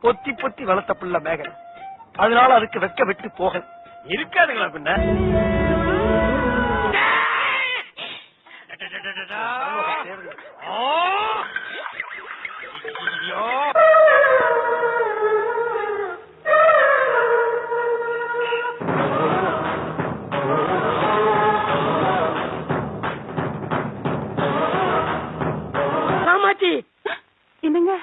பொத்தி பொத்தி வளர்த்த பிள்ளை மேகன். அதனால அதுக்கு வெக்க விட்டு போக இருக்காதுங்களா பின்ன. ராமாச்சி என்னங்க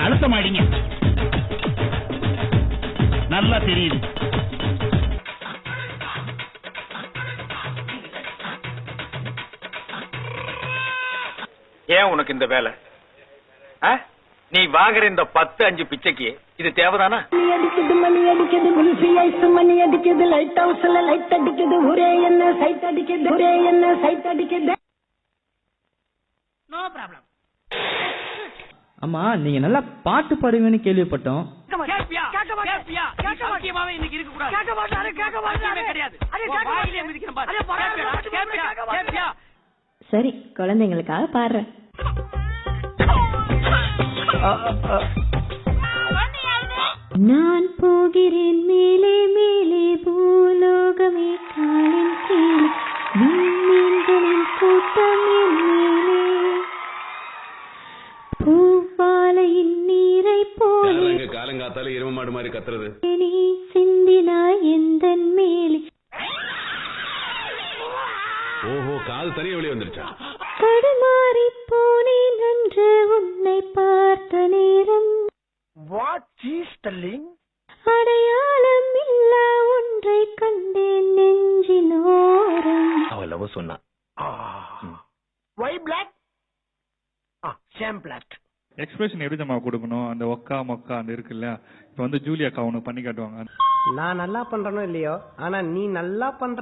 அழுத்தமாடிங்க, நல்லா தெரியுது. ஏன் உனக்கு இந்த வேலை? நீ வாங்குற இந்த 10-5 பிச்சைக்கு இது தேவைதானா? மணி அடிக்குது குல்ஃபி ஐஸ் மணி அடிக்குது லைட் ஹவுஸ்ல லைட் அடிக்குது ஒரே என்ன சைட் அடிக்குது ஒரே என்ன சைட் அடிக்குது. No problem. அம்மா நீங்க நல்லா பாட்டு பாடுவீங்கன்னு கேள்விப்பட்டோம். சரி குழந்தைங்களுக்காக பாடுறேன். நான் போகிறேன் மேலே மேலே பூலோகமே காலின் கீழே மீன்களின் கூட்டம் மேலே பூவாலையின் நீரை போல காலங்காத்தால எரும மாடு மாதிரி கத்துறது நீ சிந்தினாய் எந்தன் மேலே. ஓஹோ, காது தனியா வெளியே வந்துருச்சா? தடுமாறி போனேன் என்று உன்னை பார்த்த நேரம் வாட் இஸ் டெல்லிங் அடையாளம் இல்லா ஒன்றை கண்டேன் நெஞ்சினோரம். அவ லவ் சொன்னா. வை பிளாக் சேம் பிளாக். எக்ஸ்பிரஷன் எப்படி நம்ம கொடுக்கணும்? அந்த ஒக்கா மொக்கா அந்த இருக்குல்ல, இப்ப வந்து ஜூலியா அக்கா ஒண்ணு பண்ணி காட்டுவாங்க. நான் நல்லா பண்றனோ இல்லையோ, ஆனா நீ நல்லா பண்ற.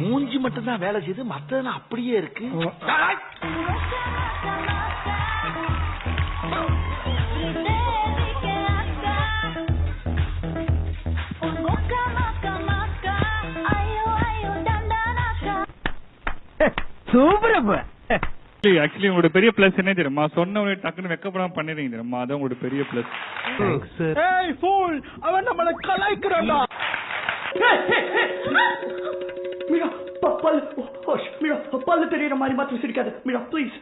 மூஞ்சி மட்டும் தான் வேலை செய்து, மத்தது அப்படியே இருக்கு. சூப்பர். ஆக்சுவலி உங்களோட பெரிய பிளஸ் என்ன தெரியுமா? சொன்ன உடனே டக்குன்னு வெக்கப்படாம பண்ணிடுறீங்க தெரியுமா? அதான் உங்களோட பெரிய பிளஸ். ஏய் ஃபூல், அவன் நம்மள கலாய்க்கறான்டா. மீரா பப்பல் ஓஷ் மீரா பப்பல் தெரியற மாதிரி மாத்தி சிரிக்காத மீரா ப்ளீஸ்.